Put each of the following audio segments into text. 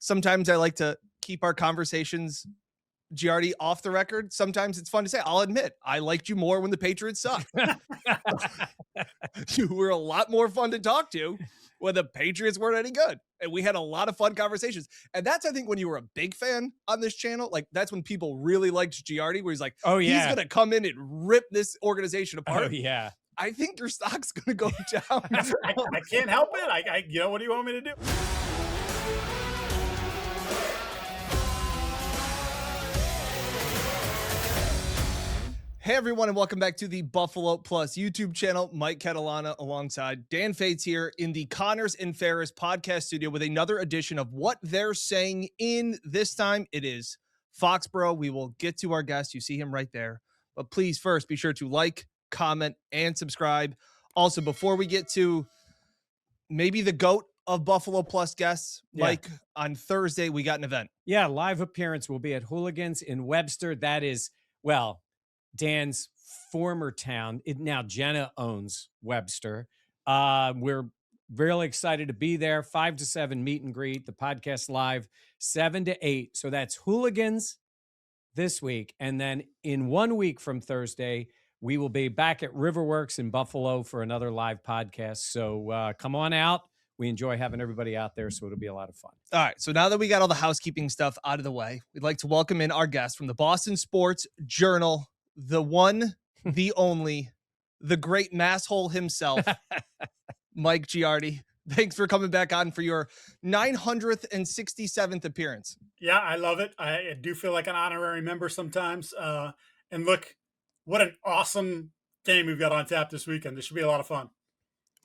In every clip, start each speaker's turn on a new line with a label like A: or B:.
A: Sometimes I like to keep our conversations, Giardi, off the record. Sometimes it's fun to say. I'll admit, I liked you more when the Patriots sucked. You were a lot more fun to talk to when the Patriots weren't any good. And we had a lot of fun conversations. And that's, I think, when you were a big fan on this channel, like that's when people really liked Giardi, where he's like,
B: oh, yeah,
A: he's going to come in and rip this organization apart.
B: Oh, yeah.
A: I think your stock's going to go down.
C: I can't help it. You know, what do you want me to do?
A: Hey, everyone, and welcome back to the Buffalo Plus YouTube channel. Mike Catalana alongside Dan Fates here in the Connors and Ferris podcast studio with another edition of What They're Saying In. This time it is Foxboro. We will get to our guest. You see him right there. But please first be sure to like, comment, and subscribe. Also, before we get to maybe the GOAT of Buffalo Plus guests, Mike, on Thursday we got an event.
B: Yeah, live appearance will be at Hooligans in Webster. That is, well, Dan's former town. Now Jenna owns Webster. We're really excited to be there. 5 to 7 meet and greet. The podcast live 7 to 8. So that's Hooligans this week. And then in 1 week from Thursday, we will be back at Riverworks in Buffalo for another live podcast. So come on out. We enjoy having everybody out there, so it'll be a lot of fun.
A: All right, so now that we got all the housekeeping stuff out of the way, we'd like to welcome in our guest from the Boston Sports Journal, the one, the only, the great masshole himself, Mike Giardi. Thanks for coming back on for your 967th appearance.
C: Yeah, I love it. I do feel like an honorary member sometimes. And look, what an awesome game we've got on tap this weekend. This should be a lot of fun.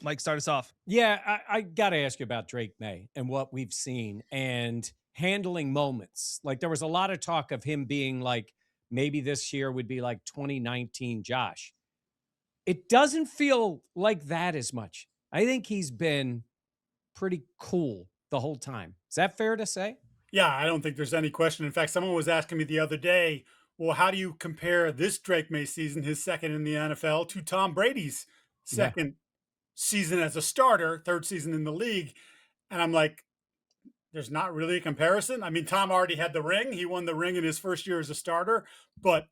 A: Mike, start us off.
B: Yeah, I got to ask you about Drake Maye and what we've seen and handling moments. Like there was a lot of talk of him being like, maybe this year would be like 2019 Josh. It doesn't feel like that as much. I think he's been pretty cool the whole time. Is that fair to say?
C: Yeah, I don't think there's any question. In fact, someone was asking me the other day, well, how do you compare this Drake Maye season, his second in the NFL, to Tom Brady's second season as a starter, third season in the league? And I'm like, there's not really a comparison. I mean, Tom already had the ring. He won the ring in his first year as a starter, but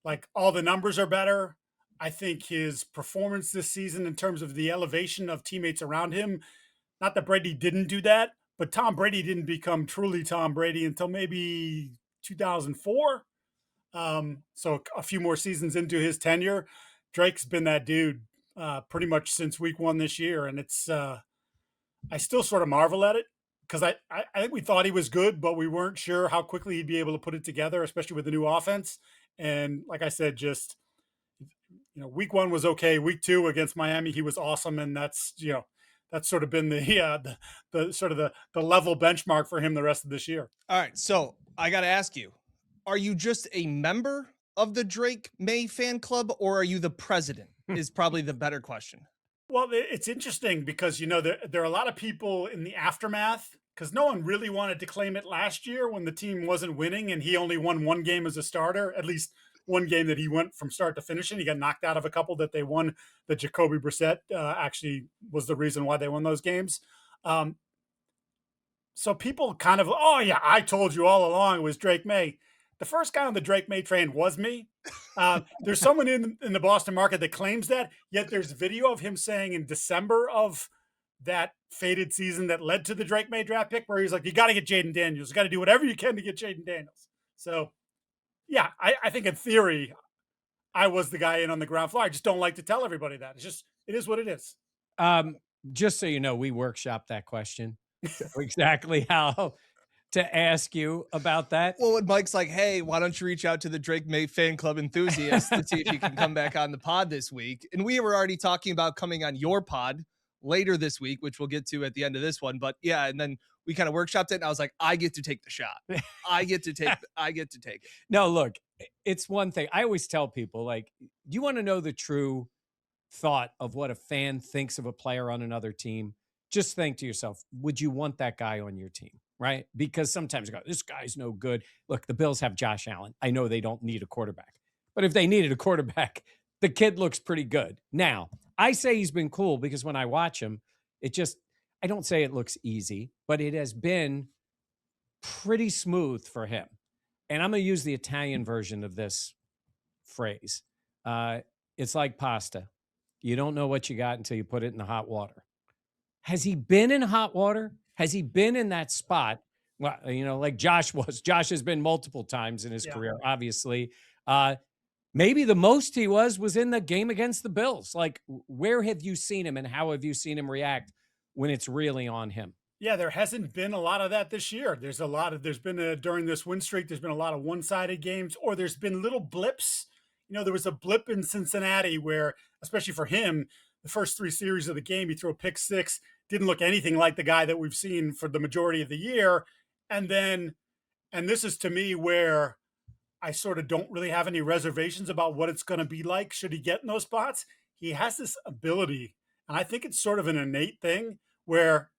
C: like all the numbers are better. I think his performance this season in terms of the elevation of teammates around him, not that Brady didn't do that, but Tom Brady didn't become truly Tom Brady until maybe 2004. So a few more seasons into his tenure, Drake's been that dude pretty much since week one this year. And it's, I still sort of marvel at it because I think we thought he was good, but we weren't sure how quickly he'd be able to put it together, especially with the new offense. And like I said, just, you know, week one was okay. Week two against Miami, he was awesome. And that's, you know, that's sort of been the sort of the level benchmark for him the rest of this year.
A: All right. So I got to ask you, are you just a member of the Drake Maye fan club or are you the president is probably the better question.
C: Well, it's interesting because, you know, there are a lot of people in the aftermath because no one really wanted to claim it last year when the team wasn't winning and he only won one game as a starter, at least one game that he went from start to finish in. He got knocked out of a couple that they won that Jacoby Brissett actually was the reason why they won those games. So people kind of, oh, yeah, I told you all along it was Drake Maye. The first guy on the Drake Maye train was me. There's someone in the Boston market that claims that, yet there's video of him saying in December of that faded season that led to the Drake Maye draft pick where he's like, you got to get Jaden Daniels. You got to do whatever you can to get Jaden Daniels. So, yeah, I think in theory, I was the guy in on the ground floor. I just don't like to tell everybody that. It's just, it is what it is.
B: Just so you know, we workshopped that question. Exactly how to ask you about that.
A: Well, when Mike's like, hey, why don't you reach out to the Drake Maye fan club enthusiasts to see if you can come back on the pod this week? And we were already talking about coming on your pod later this week, which we'll get to at the end of this one. But yeah, and then we kind of workshopped it and I was like, I get to take the shot. I get to take it.
B: No, look, it's one thing. I always tell people, like, do you want to know the true thought of what a fan thinks of a player on another team? Just think to yourself, would you want that guy on your team? Right? Because sometimes you go, this guy's no good. Look, the Bills have Josh Allen. I know they don't need a quarterback, but if they needed a quarterback, the kid looks pretty good. Now, I say he's been cool because when I watch him, it just, I don't say it looks easy, but it has been pretty smooth for him. And I'm going to use the Italian version of this phrase. It's like pasta. You don't know what you got until you put it in the hot water. Has he been in hot water? Has he been in that spot? Well, like Josh was. Josh has been multiple times in his career, obviously. Maybe the most he was in the game against the Bills. Like, where have you seen him and how have you seen him react when it's really on him?
C: Yeah, there hasn't been a lot of that this year. There's been during this win streak, there's been a lot of one-sided games, or there's been little blips. There was a blip in Cincinnati where, especially for him, the first 3 series of the game, he threw a pick 6, didn't look anything like the guy that we've seen for the majority of the year. And this is to me where I sort of don't really have any reservations about what it's going to be like should he get in those spots. He has this ability, and I think it's sort of an innate thing where,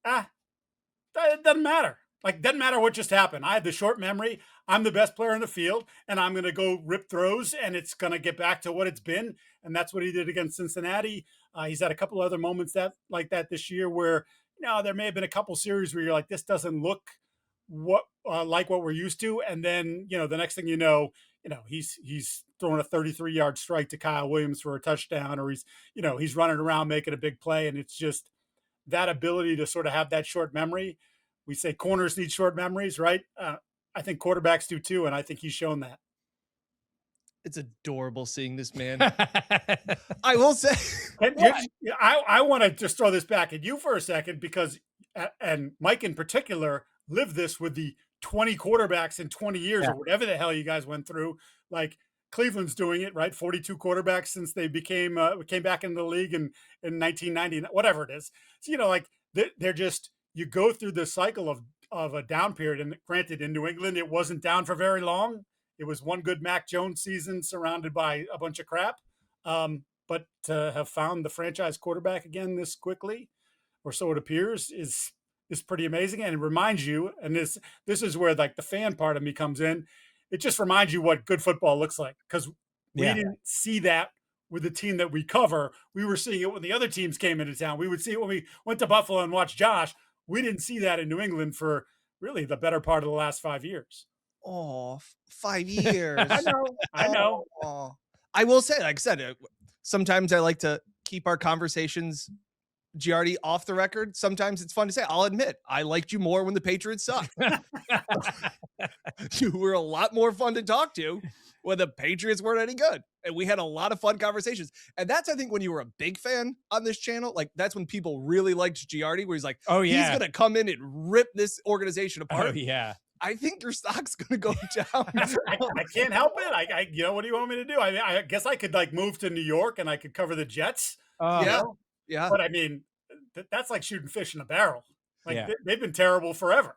C: it doesn't matter. Like, doesn't matter what just happened. I have the short memory. I'm the best player in the field, and I'm going to go rip throws, and it's going to get back to what it's been. And that's what he did against Cincinnati. He's had a couple other moments like that this year where, there may have been a couple series where you're like, this doesn't look like what we're used to. And then, the next thing he's throwing a 33-yard strike to Kyle Williams for a touchdown, or he's running around making a big play. And it's just that ability to sort of have that short memory. We say corners need short memories, right? I think quarterbacks do too, and I think he's shown that.
A: It's adorable seeing this man. I will say,
C: I want to just throw this back at you for a second because, and Mike in particular, lived this with the 20 quarterbacks in 20 years or whatever the hell you guys went through. Like, Cleveland's doing it, right? 42 quarterbacks since they came back into the league in 1990, whatever it is. So, they're just, you go through the cycle of a down period. And granted, in New England, it wasn't down for very long. It was one good Mac Jones season surrounded by a bunch of crap. But to have found the franchise quarterback again this quickly, or so it appears, is pretty amazing. And it reminds you, and this is where like the fan part of me comes in. It just reminds you what good football looks like, because we didn't see that with the team that we cover. We were seeing it when the other teams came into town. We would see it when we went to Buffalo and watched Josh. We didn't see that in New England for really the better part of the last 5 years.
A: Oh, 5 years.
C: I know.
A: Oh. I will say, like I said, sometimes I like to keep our conversations, Giardi, off the record. Sometimes it's fun to say. I'll admit, I liked you more when the Patriots sucked. You were a lot more fun to talk to when the Patriots weren't any good. And we had a lot of fun conversations. And that's, I think, when you were a big fan on this channel, like that's when people really liked Giardi, where he's like, oh yeah, he's going to come in and rip this organization apart.
B: Oh yeah.
A: I think your stock's going to go down.
C: I can't help it. What do you want me to do? I guess I could like move to New York and I could cover the Jets.
A: Yeah.
C: But I mean, that's like shooting fish in a barrel. Like they've been terrible forever.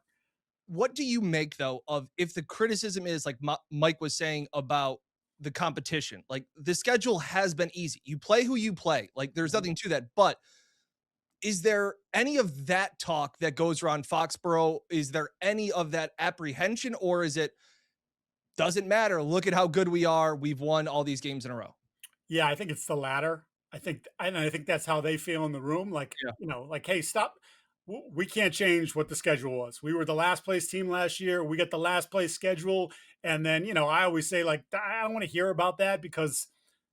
A: What do you make though of if the criticism is like Mike was saying about the competition? Like the schedule has been easy. You play who you play. Like there's nothing to that. But is there any of that talk that goes around Foxboro? Is there any of that apprehension, or is it doesn't matter? Look at how good we are. We've won all these games in a row.
C: Yeah, I think it's the latter. I think that's how they feel in the room. Like, like, hey, stop. We can't change what the schedule was. We were the last place team last year. We get the last place schedule. And then, I always say, like, I don't want to hear about that because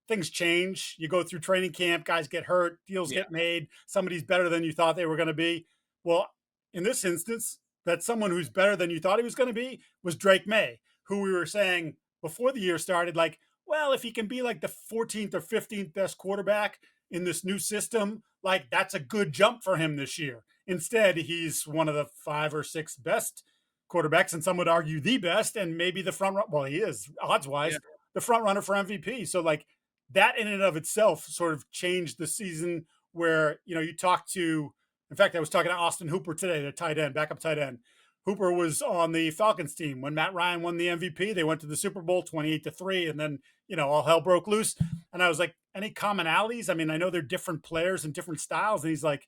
C: things change. You go through training camp, guys get hurt, deals get made. Somebody's better than you thought they were going to be. Well, in this instance, that someone who's better than you thought he was going to be was Drake Maye, who we were saying before the year started, like, well, if he can be like the 14th or 15th best quarterback in this new system, like that's a good jump for him this year. Instead, he's one of the 5 or 6 best quarterbacks, and some would argue the best, and maybe the front run. Well, he is odds-wise the front runner for MVP. So, like that in and of itself, sort of changed the season. Where you talk to. In fact, I was talking to Austin Hooper today, the tight end, backup tight end. Hooper was on the Falcons team when Matt Ryan won the MVP. They went to the Super Bowl 28-3, and then all hell broke loose. And I was like, any commonalities? I mean, I know they're different players and different styles, and he's like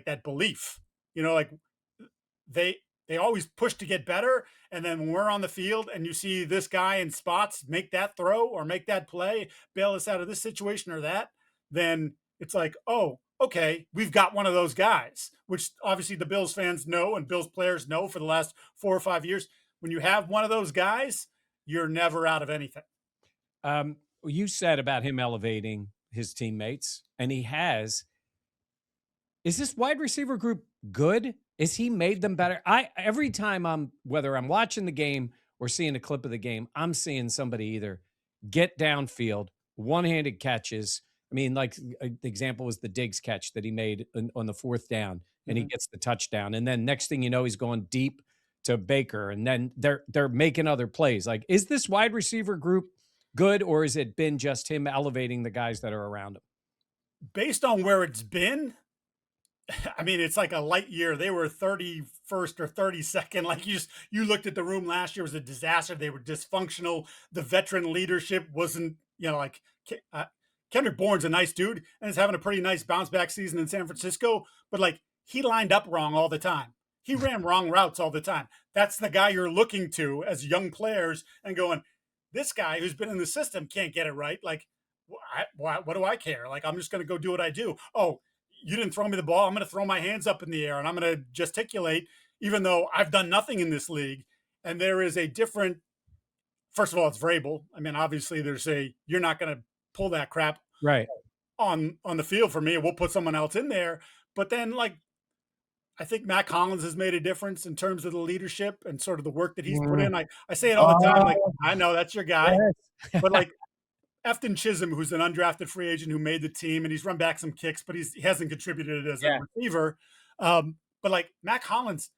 C: that belief, like they always push to get better. And then when we're on the field and you see this guy in spots make that throw or make that play, bail us out of this situation or that, then it's like, oh, okay, we've got one of those guys, which obviously the Bills fans know and Bills players know for the last 4 or 5 years. When you have one of those guys, you're never out of anything.
B: You said about him elevating his teammates, and he has. Is this wide receiver group good? Is he made them better? Every time whether I'm watching the game or seeing a clip of the game, I'm seeing somebody either get downfield, one-handed catches. I mean, like the example was the Diggs catch that he made on the fourth down, and he gets the touchdown. And then next thing you know, he's going deep to Baker, and then they're making other plays. Like, is this wide receiver group good, or has it been just him elevating the guys that are around him?
C: Based on where it's been, I mean, it's like a light year. They were 31st or 32nd. Like you looked at the room last year, it was a disaster. They were dysfunctional. The veteran leadership wasn't, like Kendrick Bourne's a nice dude and is having a pretty nice bounce back season in San Francisco, but like he lined up wrong all the time. He ran wrong routes all the time. That's the guy you're looking to as young players and going, this guy who's been in the system can't get it right. Like, what do I care? Like, I'm just going to go do what I do. Oh, you didn't throw me the ball. I'm going to throw my hands up in the air and I'm going to gesticulate, even though I've done nothing in this league. And there is a different, first of all, it's Vrabel. I mean, obviously you're not going to pull that crap
B: right
C: on the field for me. We'll put someone else in there. But then like, I think Matt Collins has made a difference in terms of the leadership and sort of the work that he's put in. I say it all the time. Like, I know that's your guy,
B: yes.
C: but like Efton Chisholm, who's an undrafted free agent who made the team and he's run back some kicks, but he hasn't contributed as a receiver. But like Matt Collins,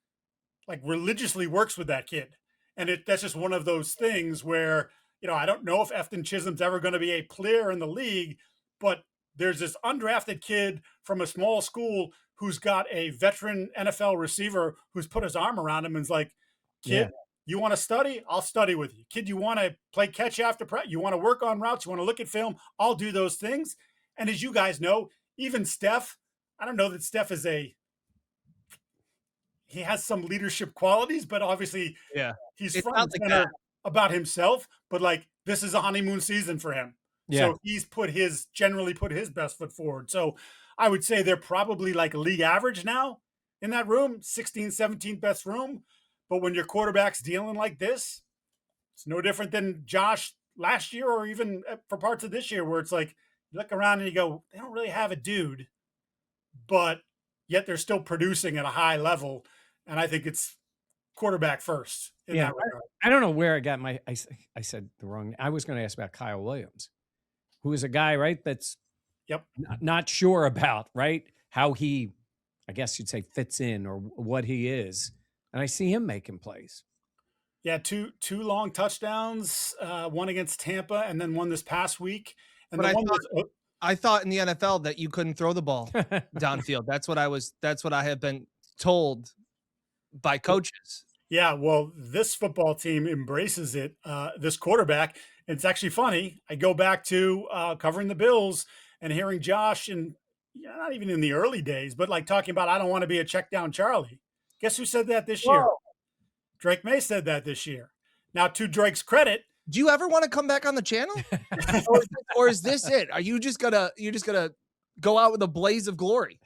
C: like religiously works with that kid. And that's just one of those things where, I don't know if Efton Chisholm's ever going to be a player in the league, but there's this undrafted kid from a small school who's got a veteran NFL receiver who's put his arm around him and is like, kid, you want to study? I'll study with you. Kid, you want to play catch after practice? You want to work on routes? You want to look at film? I'll do those things. And as you guys know, even Steph, I don't know that Steph he has some leadership qualities, but obviously he's front and center about himself. But like, this is a honeymoon season for him. Yeah. So he's generally put his best foot forward. So I would say they're probably like league average now in that room, 16, 17th best room. But when your quarterback's dealing like this, it's no different than Josh last year or even for parts of this year where it's like you look around and you go, they don't really have a dude, but yet they're still producing at a high level. And I think it's quarterback first in that regard.
B: I don't know where I got I said the wrong. I was going to ask about Kyle Williams, who is a guy, right, that's not sure about, right, how he, I guess you'd say, fits in or what he is. And I see him making plays.
C: Yeah, two long touchdowns, one against Tampa and then one this past week. And
A: but I thought in the NFL that you couldn't throw the ball downfield. That's what I have been told by coaches.
C: Yeah, well, this football team embraces it. This quarterback, it's actually funny. I go back to covering the Bills and hearing Josh, and not even in the early days, but like talking about, I don't want to be a check down Charlie. Guess who said that this year? Drake Maye said that this year. Now, to Drake's credit,
A: do you ever want to come back on the channel, or is this it? Are you just gonna go out with a blaze of glory?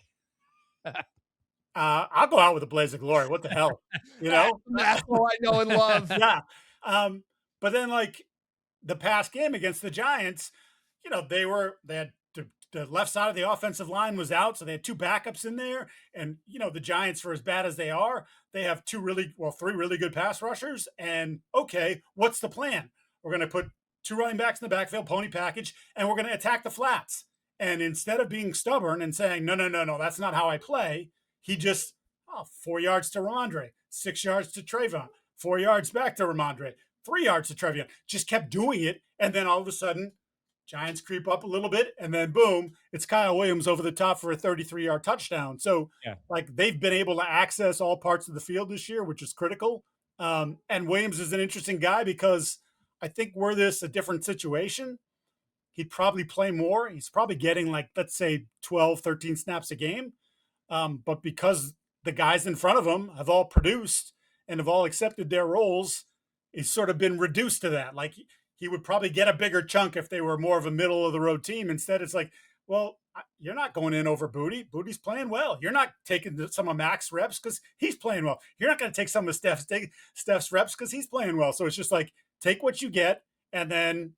C: I'll go out with a blaze of glory. What the hell,
A: That's all I know and love.
C: Yeah. But then like the past game against the Giants, they had the left side of the offensive line was out, so they had two backups in there. And the Giants, for as bad as they are, they have three really good pass rushers. And okay, what's the plan? We're going to put two running backs in the backfield, pony package, and we're going to attack the flats. And instead of being stubborn and saying, no, that's not how I play, he just 4 yards to Ramondre, 6 yards to Trayvon, 4 yards back to Ramondre, 3 yards to Trevion. Just kept doing it, and then all of a sudden, Giants creep up a little bit, and then boom, it's Kyle Williams over the top for a 33-yard touchdown. So, like, they've been able to access all parts of the field this year, which is critical. And Williams is an interesting guy because I think were this a different situation, he'd probably play more. He's probably getting, like, let's say 12, 13 snaps a game. But because the guys in front of him have all produced and have all accepted their roles, he's sort of been reduced to that. Like, he would probably get a bigger chunk if they were more of a middle of the road team. Instead, it's like, well, you're not going in over Booty. Booty's playing well. You're not taking some of Mac's reps because he's playing well. You're not going to take some of Steph's reps because he's playing well. So it's just like, take what you get, and then,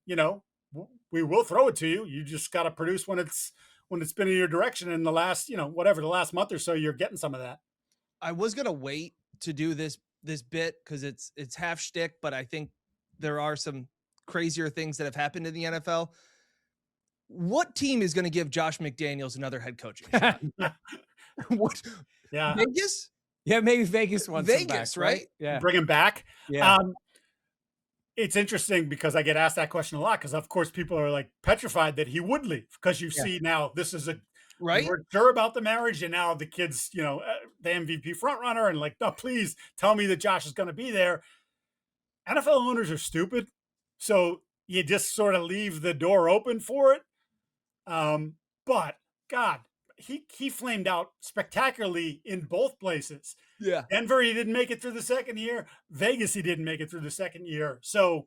C: we will throw it to you. You just got to produce when it's been in your direction. In the last, the last month or so, you're getting some of that.
A: I was going to wait to do this bit because it's half shtick, but I think there are some crazier things that have happened in the NFL. What team is going to give Josh McDaniels another head coaching shot? What?
C: Yeah.
A: Vegas?
B: Yeah, maybe Vegas wants him
A: Vegas,
B: back,
A: right?
B: Yeah.
C: Bring him back.
B: Yeah.
C: It's interesting because I get asked that question a lot because, of course, people are like petrified that he would leave because you see now this is
A: right.
C: We're sure about the marriage, and now the kid's, the MVP front runner, and like, no, please tell me that Josh is going to be there. NFL owners are stupid, so you just sort of leave the door open for it. But God, he flamed out spectacularly in both places.
A: Yeah.
C: Denver, he didn't make it through the second year. Vegas, he didn't make it through the second year. So,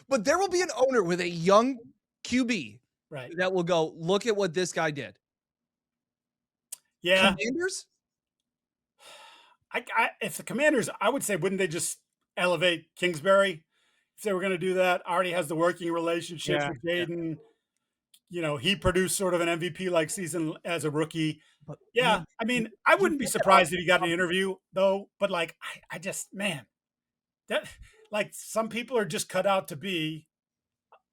A: but there will be an owner with a young QB,
C: right,
A: that will go, look at what this guy did.
C: Yeah.
A: Commanders?
C: If the Commanders, I would say, wouldn't they just elevate Kingsbury if they were going to do that? Already has the working relationship with Jaden. He produced sort of an MVP-like season as a rookie. But, I mean, I wouldn't be surprised if he got an interview, though. But, like, I just, man, that, like, some people are just cut out to be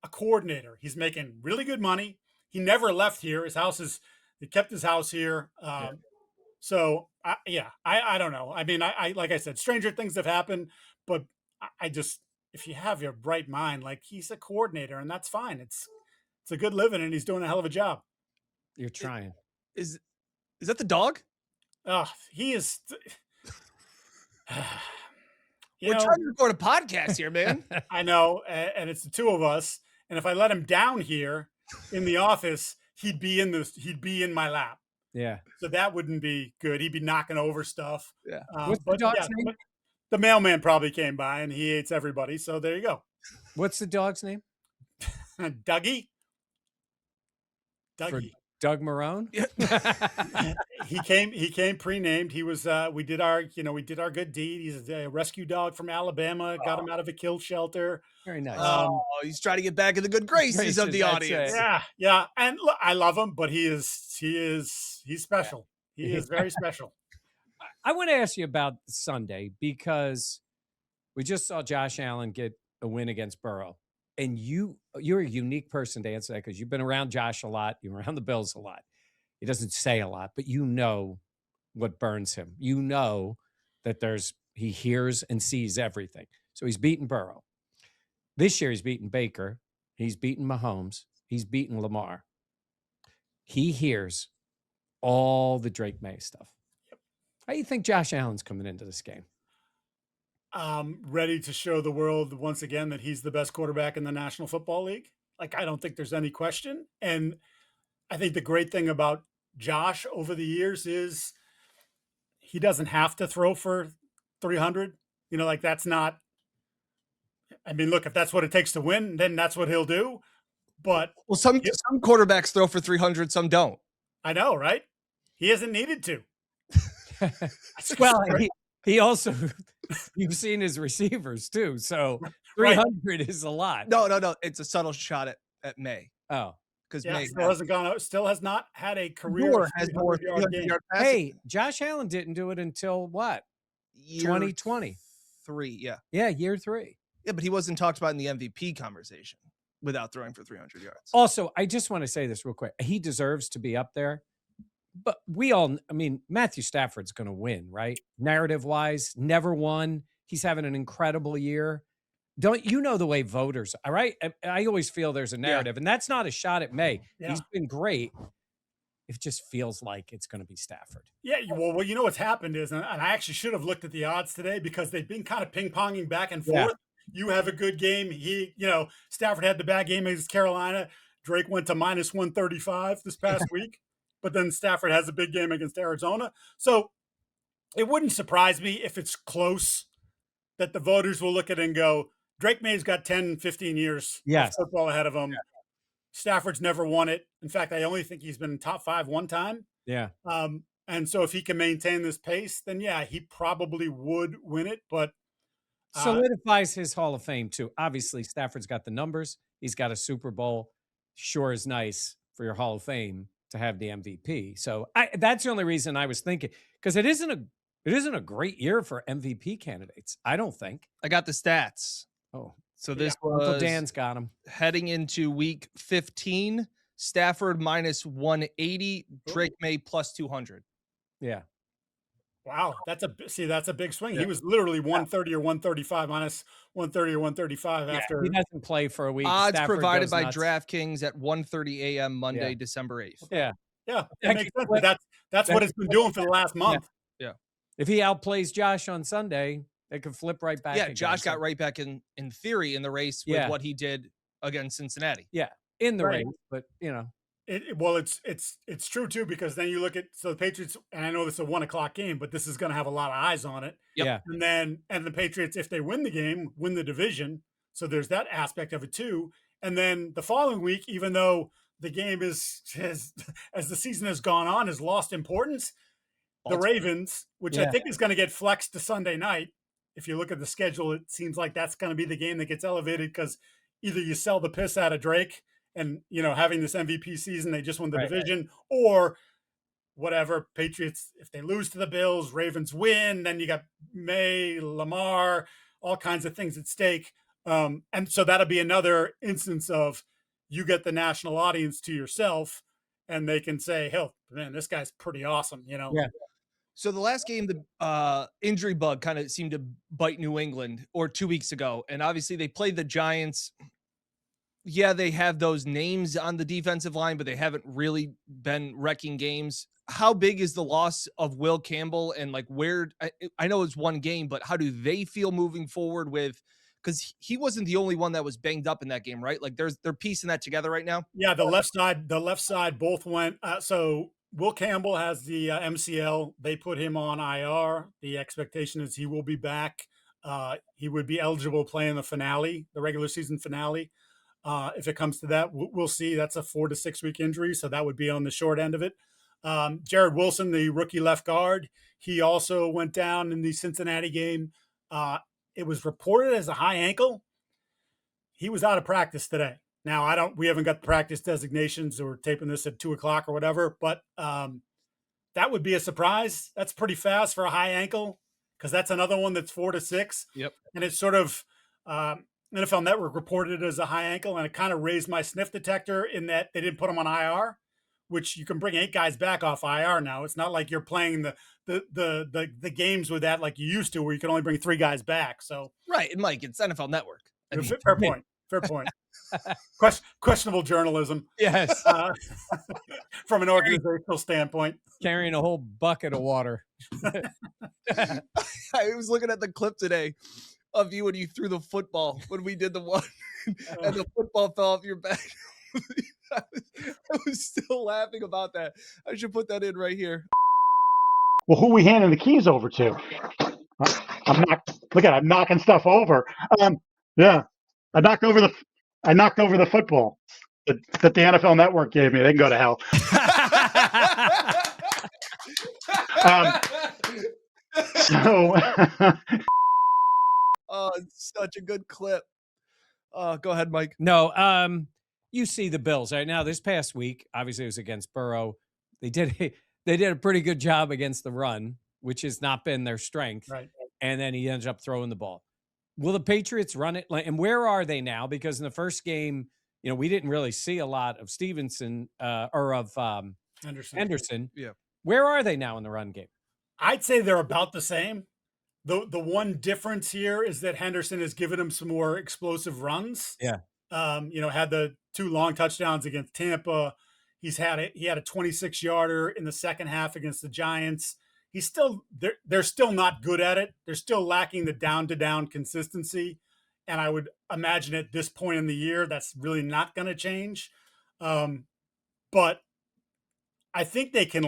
C: a coordinator. He's making really good money. He never left here. He kept his house here. So, I don't know. I mean, I like I said, stranger things have happened. But I just, if you have your bright mind, like, he's a coordinator, and that's fine. It's a good living, and he's doing a hell of a job.
B: You're trying.
A: Is that the dog?
C: He is.
A: We're trying to record a podcast here, man.
C: I know, and it's the two of us. And if I let him down here in the office, he'd be in my lap.
B: Yeah.
C: So that wouldn't be good. He'd be knocking over stuff.
A: Yeah.
B: What's the dog's name?
C: The mailman probably came by, and he hates everybody. So there you go.
B: What's the dog's name?
C: Dougie.
B: For Doug Marone.
C: He came pre-named. He was we did our good deed. He's a rescue dog from Alabama. Got him out of a kill shelter.
B: Very nice.
A: He's trying to get back in the good graces of the audience.
C: Yeah. And look, I love him, but he's special. He is very special.
B: I want to ask you about Sunday because we just saw Josh Allen get a win against Burrow. And you're a unique person to answer that because you've been around Josh a lot. You're around the Bills a lot. He doesn't say a lot, but you know what burns him. You know that he hears and sees everything. So he's beaten Burrow. This year he's beaten Baker. He's beaten Mahomes. He's beaten Lamar. He hears all the Drake Maye stuff. How do you think Josh Allen's coming into this game?
C: Ready to show the world once again that he's the best quarterback in the National Football League. Like, I don't think there's any question. And I think the great thing about Josh over the years is he doesn't have to throw for 300. Like, that's not, I mean, look, if that's what it takes to win, then that's what he'll do. But
A: some quarterbacks throw for 300, some don't.
C: I know, right? He hasn't needed to.
B: Well, he also, you've seen his receivers too. So 300 is a lot.
A: No. It's a subtle shot at May.
B: Oh,
A: because
C: May still has not had a career.
A: Has more 300-yard passes.
B: Hey, Josh Allen didn't do it until what? 2020.
A: Yeah,
B: year 3.
A: Yeah, but he wasn't talked about in the MVP conversation without throwing for 300 yards.
B: Also, I just want to say this real quick. He deserves to be up there. But Matthew Stafford's going to win, right? Narrative-wise, never won. He's having an incredible year. Don't you know the way voters, all right? I always feel there's a narrative, and that's not a shot at May. Yeah. He's been great. It just feels like it's going to be Stafford.
C: Yeah, well, what's happened is, and I actually should have looked at the odds today because they've been kind of ping-ponging back and forth. Yeah. You have a good game. Stafford had the bad game against Carolina. Drake went to minus 135 this past week. But then Stafford has a big game against Arizona. So it wouldn't surprise me if it's close that the voters will look at it and go, Drake May's got 10, 15 years of football ahead of him. Stafford's never won it. In fact, I only think he's been top 5 one time.
B: Yeah.
C: And so if he can maintain this pace, then yeah, he probably would win it. But
B: Solidifies his Hall of Fame too. Obviously, Stafford's got the numbers. He's got a Super Bowl. Sure is nice for your Hall of Fame to have the MVP. So that's the only reason I was thinking, because it isn't a great year for MVP candidates. I don't think.
A: I got the stats.
B: Oh,
A: So this
B: Uncle
A: was
B: Dan's got him.
A: heading into week 15. Stafford minus 180, Drake May plus 200.
B: Yeah.
C: wow, that's a big swing. He was literally 130 or 135 minus 130 or 135 after.
B: He doesn't play for a week.
A: Odds
B: Stafford
A: provided
B: goes
A: by
B: nuts.
A: DraftKings at 1:30 a.m. Monday,
B: Yeah.
A: December 8th.
B: Yeah.
C: Yeah,
B: That
C: that makes
B: could
C: sense.
B: flip.
C: But that's what it's been doing for the last month.
B: If he outplays Josh on Sunday, they could flip right back.
A: Yeah,
B: again.
A: Josh
B: So-
A: got right back in theory in the race with
B: Yeah.
A: what he did against Cincinnati.
B: Yeah, in the
C: Right.
B: race, but
C: Well, it's true too, because then you look at the Patriots, and I know this is a 1:00 game, but this is going to have a lot of eyes on it.
A: Yep.
B: Yeah.
C: And the Patriots, if they win the game, win the division. So there's that aspect of it too. And then the following week, even though the game has as the season has gone on, has lost importance, the Ravens, which I
B: Yeah.
C: think is going to get flexed to Sunday night. If you look at the schedule, it seems like that's going to be the game that gets elevated, because either you sell the piss out of Drake and, having this MVP season, they just won the
B: Right.
C: division, or whatever, Patriots, if they lose to the Bills, Ravens win, then you got Maye, Lamar, all kinds of things at stake. And so that'll be another instance of you get the national audience to yourself, and they can say, hell, man, this guy's pretty awesome,
B: Yeah.
A: So the last game, the injury bug kind of seemed to bite New England, or 2 weeks ago. And obviously they played the Giants. Yeah, they have those names on the defensive line, but they haven't really been wrecking games. How big is the loss of Will Campbell, and like I know it's one game, but how do they feel moving forward with, because he wasn't the only one that was banged up in that game, right? Like they're piecing that together right now.
C: Yeah, the left side both went. So Will Campbell has the MCL. They put him on IR. The expectation is he will be back. He would be eligible to play in the finale, the regular season finale. If it comes to that, we'll see. That's a 4 to 6 week injury, so that would be on the short end of it. Jared Wilson, the rookie left guard, he also went down in the Cincinnati game. It was reported as a high ankle. He was out of practice today. Now, we haven't got the practice designations, or we're taping this at 2:00 or whatever, but that would be a surprise. That's pretty fast for a high ankle, because that's another one that's 4 to 6.
A: Yep.
C: And it's sort of, NFL Network reported it as a high ankle, and it kind of raised my sniff detector in that they didn't put him on IR, which you can bring 8 guys back off IR now. It's not like you're playing the games with that like you used to, where you can only bring 3 guys back. So
A: Right. And Mike, it's NFL Network. I mean,
C: fair point. Fair point. Questionable journalism
B: Yes.
C: from an organizational standpoint.
B: Carrying a whole bucket of water.
A: I was looking at the clip today of you when you threw the football when we did the one, and the football fell off your back. I was still laughing about that. I should put that in right here.
D: Well, who we handing the keys over to? I'm knocking stuff over. Yeah, I knocked over the football that the NFL Network gave me. They can go to hell.
A: Oh, it's such a good clip. Go ahead, Mike.
B: No, you see the Bills right now. This past week, obviously, it was against Burrow. They did a pretty good job against the run, which has not been their strength.
C: Right.
B: And then he ends up throwing the ball. Will the Patriots run it? And where are they now? Because in the first game, we didn't really see a lot of Stevenson or of Henderson.
A: Yeah.
B: Where are they now in the run game?
C: I'd say they're about the same. The one difference here is that Henderson has given him some more explosive runs.
B: Yeah.
C: Had the 2 long touchdowns against Tampa. He had a 26-yarder in the second half against the Giants. They're still not good at it. They're still lacking the down-to-down consistency. And I would imagine at this point in the year, that's really not going to change. But I think they can,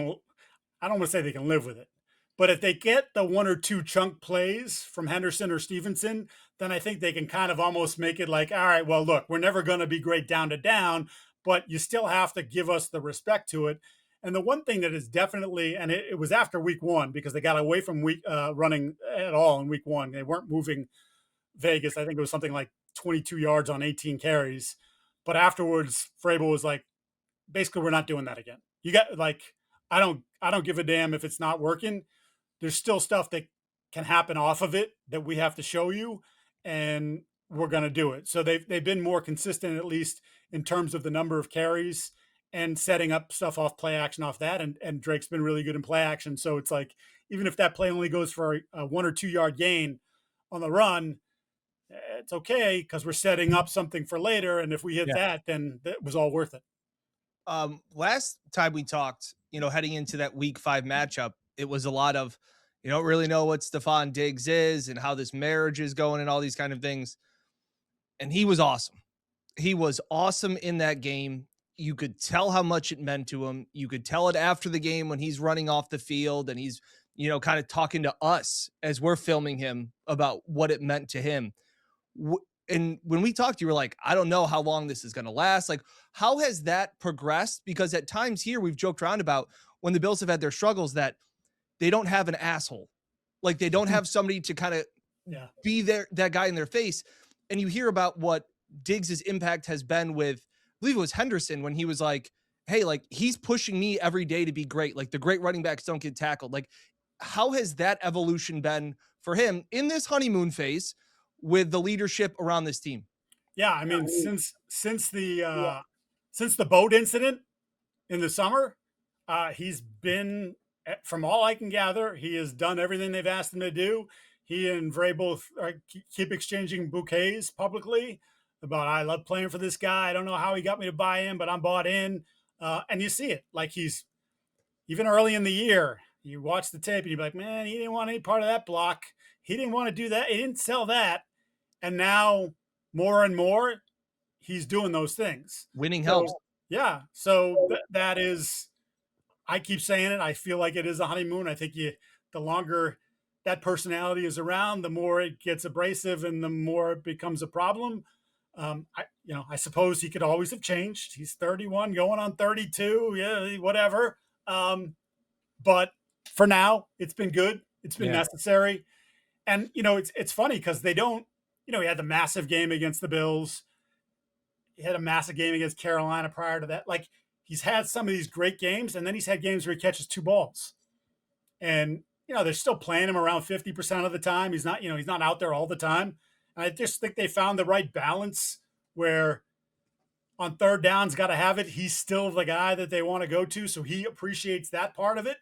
C: I don't want to say they can live with it, but if they get the 1 or 2 chunk plays from Henderson or Stevenson, then I think they can kind of almost make it like, all right, well, look, we're never going to be great down to down, but you still have to give us the respect to it. And the one thing that is definitely, and it was after week one because they got away from running at all in week one. They weren't moving Vegas. I think it was something like 22 yards on 18 carries. But afterwards, Vrabel was like, basically, we're not doing that again. You got like, I don't give a damn if it's not working. There's still stuff that can happen off of it that we have to show you, and we're going to do it. So they've been more consistent, at least in terms of the number of carries and setting up stuff off play action off that. And Drake's been really good in play action. So it's like, even if that play only goes for a 1 or 2 yard gain on the run, it's okay because we're setting up something for later. And if we hit that, then that was all worth it.
A: Last time we talked, heading into that week 5 matchup, it was a lot of, you don't really know what Stefon Diggs is and how this marriage is going and all these kind of things. And he was awesome. He was awesome in that game. You could tell how much it meant to him. You could tell it after the game when he's running off the field and he's, kind of talking to us as we're filming him about what it meant to him. And when we talked, you were like, I don't know how long this is going to last. Like, how has that progressed? Because at times here we've joked around about when the Bills have had their struggles that they don't have an asshole. Like, they don't have somebody to kind of be that guy in their face. And you hear about what Diggs' impact has been with, I believe it was Henderson, when he was like, hey, like, he's pushing me every day to be great. Like, the great running backs don't get tackled. Like, how has that evolution been for him in this honeymoon phase with the leadership around this team?
C: Yeah, I mean, since the boat incident in the summer, he's been, from all I can gather, he has done everything they've asked him to do. He and Vrabel keep exchanging bouquets publicly about, I love playing for this guy. I don't know how he got me to buy in, but I'm bought in. And you see it. Like, he's, even early in the year, you watch the tape and you're like, man, he didn't want any part of that block. He didn't want to do that. He didn't sell that. And now more and more, he's doing those things.
A: Winning helps.
C: Yeah. So that is, I keep saying it. I feel like it is a honeymoon. I think the longer that personality is around, the more it gets abrasive and the more it becomes a problem. I suppose he could always have changed. He's 31, going on 32. Yeah, whatever. But for now, it's been good. It's been necessary. And, it's funny because they don't, he had the massive game against the Bills. He had a massive game against Carolina prior to that. Like, he's had some of these great games, and then he's had games where he catches 2 balls. And, they're still playing him around 50% of the time. He's not, he's not out there all the time. And I just think they found the right balance where on third down's got to have it. He's still the guy that they want to go to. So he appreciates that part of it.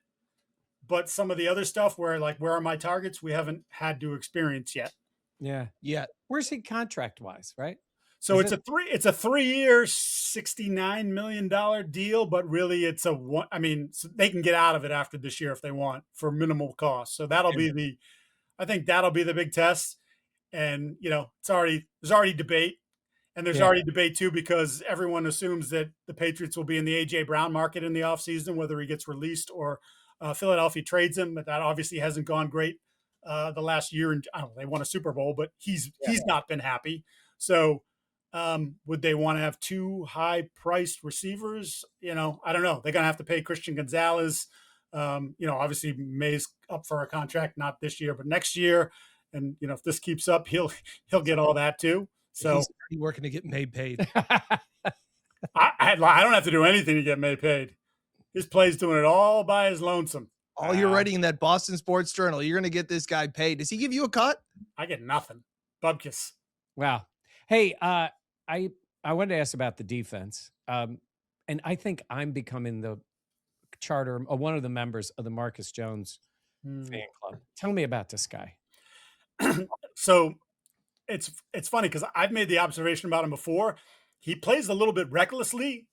C: But some of the other stuff where, like, where are my targets, we haven't had to experience yet.
B: Yeah. Where's he contract wise, right?
C: So it's a 3-year, $69 million deal, but really it's a one. I mean, they can get out of it after this year if they want for minimal cost. So that'll be I think that'll be the big test. And, there's already debate. And there's already debate too, because everyone assumes that the Patriots will be in the A.J. Brown market in the offseason, whether he gets released or Philadelphia trades him. But that obviously hasn't gone great the last year. And I don't know, they won a Super Bowl, but he's not been happy. So would they want to have 2 high-priced receivers? I don't know. They're going to have to pay Christian Gonzalez. Obviously Maye's up for a contract, not this year, but next year. And, if this keeps up, he'll get all that too. So
A: he's already working to get Maye paid.
C: I don't have to do anything to get Maye paid. His play's doing it all by his lonesome.
A: All you're writing in that Boston Sports Journal, you're going to get this guy paid. Does he give you a cut?
C: I get nothing. Bubkiss.
B: Wow. Hey, I wanted to ask about the defense. And I think I'm becoming the one of the members of the Marcus Jones fan club. Tell me about this guy.
C: So it's funny because I've made the observation about him before. He plays a little bit recklessly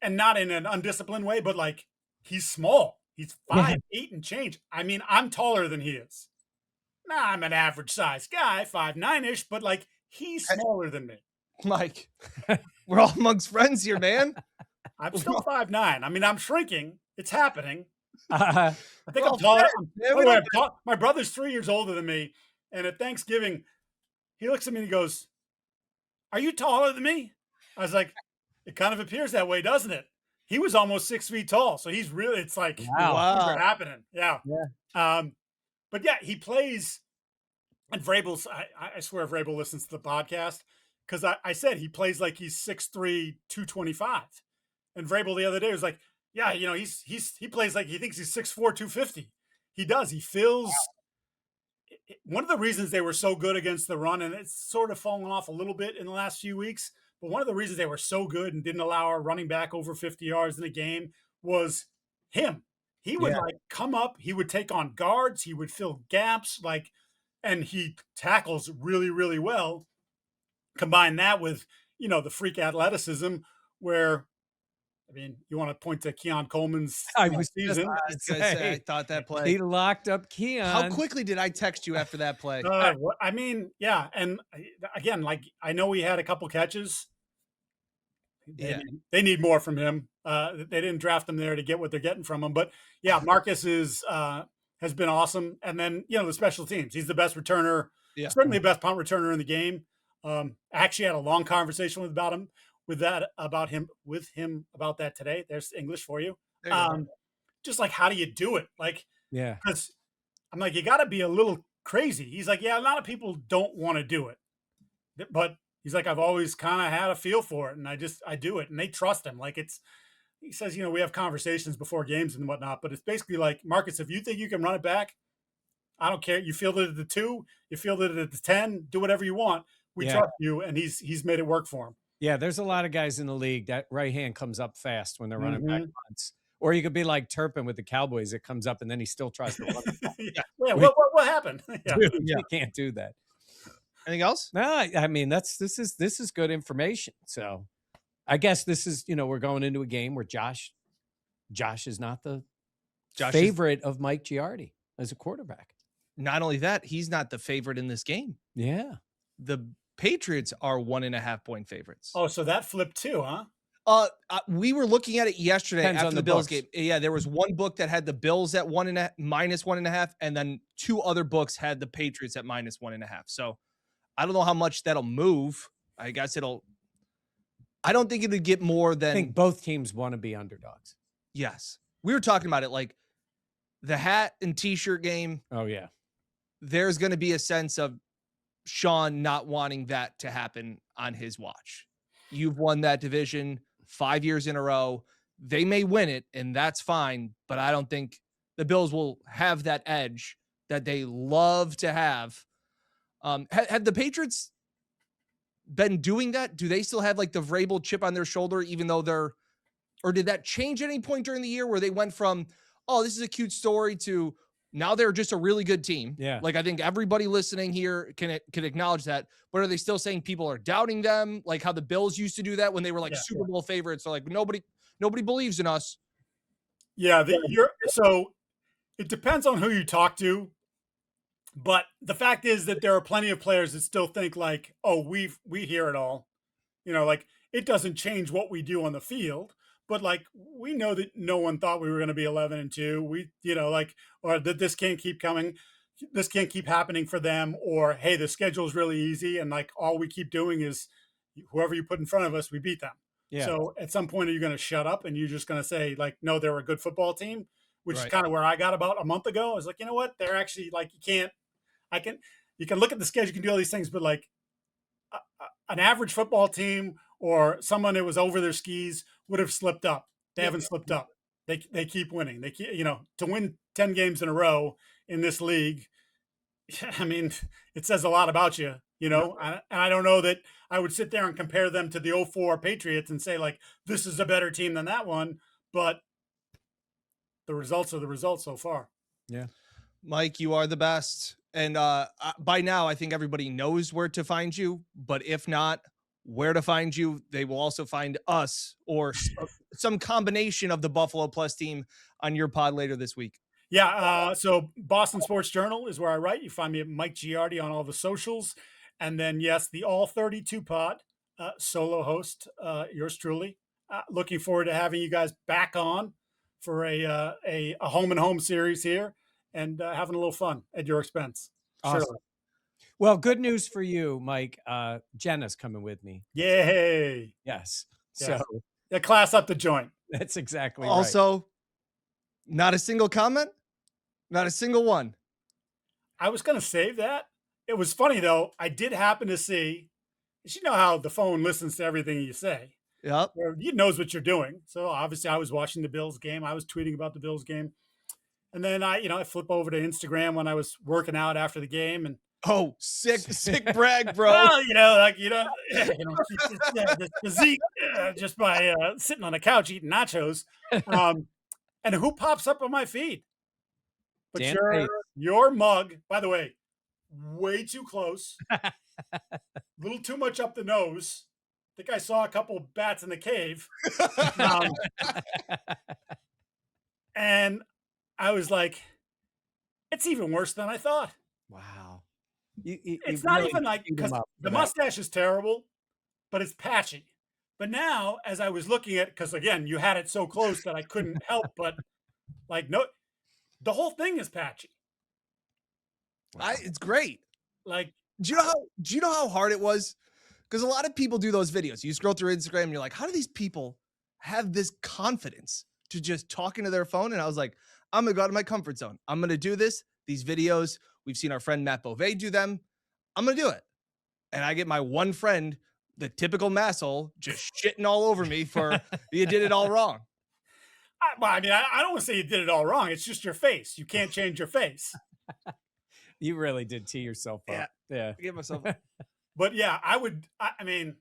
C: and not in an undisciplined way, but like, he's small. He's 5'8" and change. I mean, I'm taller than he is. Nah, I'm an average size guy, 5'9"-ish, but like, he's smaller than me.
A: Mike, we're all amongst friends here, man.
C: I'm still 5'9". I mean, I'm shrinking. It's happening.
B: I
C: think I'm taller. By the way, my brother's 3 years older than me. And at Thanksgiving, he looks at me and he goes, "Are you taller than me?" I was like, It kind of appears that way, doesn't it? He was almost 6 feet tall, so he's really. It's like
B: Wow.
C: things are happening. Yeah.
B: Yeah.
C: But yeah, he plays. And Vrabel's. I swear, Vrabel listens to the podcast because I said he plays like he's 6'3", 225. And Vrabel the other day was like, yeah, he plays like he thinks he's 6'4", 250. He does. He feels. One of the reasons they were so good against the run, and it's sort of fallen off a little bit in the last few weeks, but one of the reasons they were so good and didn't allow our running back over 50 yards in a game was him. He would like come up, he would take on guards, he would fill gaps, and he tackles really, really well. Combine that with, the freak athleticism where, I mean, you want to point to Keon Coleman's season.
A: I thought that play.
B: He locked up Keon.
A: How quickly did I text you after that play?
C: I mean, yeah. And again, I know he had a couple catches. They need more from him. They didn't draft him there to get what they're getting from him. But yeah, Marcus has been awesome. And then, the special teams. He's the best returner, certainly the best punt returner in the game. I actually had a long conversation about him about that today. There's English for you. Just like, how do you do it? Because I'm like, you got to be a little crazy. He's like, yeah, a lot of people don't want to do it, but he's like, I've always kind of had a feel for it, and I do it, and they trust him. He says, we have conversations before games and whatnot, but it's basically like, Marcus, if you think you can run it back, I don't care. You fielded it at the 2, you fielded it at the 10, do whatever you want. We trust you, and he's made it work for him.
B: Yeah, there's a lot of guys in the league that right hand comes up fast when they're running back punts. Or you could be like Turpin with the Cowboys. It comes up, and then he still tries to run.
C: What happened?
B: Dude, you can't do that.
A: Anything else?
B: No, I mean, this is good information. So I guess this is, we're going into a game where Josh is not the favorite of Mike Giardi as a quarterback.
A: Not only that, he's not the favorite in this game.
B: Yeah.
A: The Patriots are 1.5 point favorites.
C: Oh, so that flipped too, huh?
A: We were looking at it yesterday
B: Depends
A: after the Bills game. Yeah, there was one book that had the Bills at -1.5, and then 2 other books had the Patriots at -1.5. So I don't know how much that'll move. I guess I don't think it'll get more than.
B: I think both teams want to be underdogs.
A: Yes. We were talking about it, like the hat and t-shirt game.
B: Oh, yeah.
A: There's going to be a sense of Sean not wanting that to happen on his watch. You've won that division 5 years in a row. They may win it, and that's fine, but I don't think the Bills will have that edge that they love to have. Had the Patriots been doing that? Do they still have like the Vrabel chip on their shoulder, even though or did that change at any point during the year where they went from, oh, this is a cute story, to now they're just a really good team?
B: Yeah.
A: Like, I think everybody listening here can acknowledge that. But are they still saying people are doubting them? Like how the Bills used to do that when they were like Super Bowl favorites. They're like, nobody believes in us.
C: Yeah. So it depends on who you talk to. But the fact is that there are plenty of players that still think like, oh, we hear it all. It doesn't change what we do on the field. But we know that no one thought we were going to be 11-2. Or that this can't keep coming. This can't keep happening for them. Or, hey, the schedule is really easy. And all we keep doing is whoever you put in front of us, we beat them. Yeah. So at some point, are you going to shut up and you're just going to say no, they're a good football team, which is kind of where I got about a month ago. I was like, you know what? They're actually you can look at the schedule, you can do all these things, but an average football team or someone that was over their skis would have slipped up. They haven't slipped up. They keep winning. They keep, to win 10 games in a row in this league. I mean, it says a lot about you, and I don't know that I would sit there and compare them to the 2004 Patriots and say this is a better team than that one, but the results are the results so far.
B: Yeah.
A: Mike, you are the best. And by now, I think everybody knows where to find you. But if not, where to find you, they will also find us or some combination of the Buffalo Plus team on your pod later this week.
C: Yeah. So Boston Sports Journal is where I write. You find me at Mike Giardi on all the socials. And then, yes, the All 32 pod, solo host, yours truly. Looking forward to having you guys back on for a home and home series here. And having a little fun at your expense.
B: Awesome. Sure. Well, good news for you, Mike. Jenna's coming with me.
C: Yay.
B: Yes. So
C: Yeah, class up the joint.
B: that's exactly right.
A: Also, not a single comment, not a single one.
C: I was going to save that. It was funny, though. I did happen to see, you know how the phone listens to everything you say.
A: Yep.
C: It knows what you're doing. So obviously I was watching the Bills game. I was tweeting about the Bills game. And then I flip over to Instagram when I was working out after the game. And
A: Oh, sick brag, bro.
C: well, this physique just by sitting on a couch eating nachos. And who pops up on my feed? But
B: Dan
C: your mug, by the way, way too close. A little too much up the nose. I think I saw a couple bats in the cave. And I was like, it's even worse than I thought.
B: Wow.
C: It's not even like, because the mustache is terrible, but it's patchy. But now, as I was looking at, because again, you had it so close that I couldn't help but no, the whole thing is patchy.
A: Wow. It's great.
C: Like,
A: do you know how hard it was? Because a lot of people do those videos. You scroll through Instagram and you're like, how do these people have this confidence to just talk into their phone? And I was like, I'm going to go out of my comfort zone. I'm going to do this. These videos, we've seen our friend Matt Beauvais do them. I'm going to do it. And I get my one friend, the typical masshole, just shitting all over me for you did it all wrong.
C: I don't want to say you did it all wrong. It's just your face. You can't change your face.
B: You really did tee yourself up. Yeah.
A: I give myself.
C: But yeah, I mean,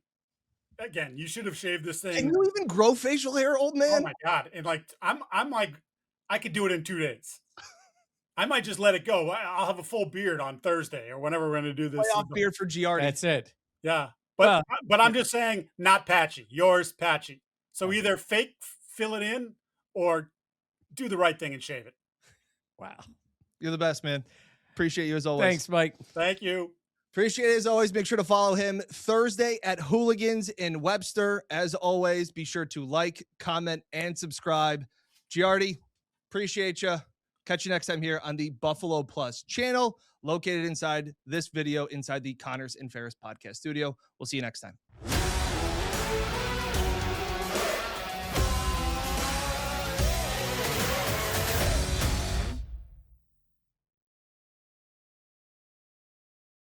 C: again, you should have shaved this thing.
A: Can you even grow facial hair, old man?
C: Oh my God. And like, I'm like, I could do it in 2 days. I might just let it go. I'll have a full beard on Thursday or whenever we're going to do this.
A: Playoff beard for Giardi.
B: That's it.
C: Yeah. But I'm just saying, not patchy. Yours patchy. So either fake fill it in or do the right thing and shave it.
B: Wow.
A: You're the best, man. Appreciate you as always.
B: Thanks, Mike.
C: Thank you.
A: Appreciate it as always. Make sure to follow him Thursday at Hooligans in Webster. As always, be sure to like, comment, and subscribe. Giardi, appreciate you. Catch you next time here on the Buffalo Plus channel, located inside this video, inside the Connors and Ferris podcast studio. We'll see you next time.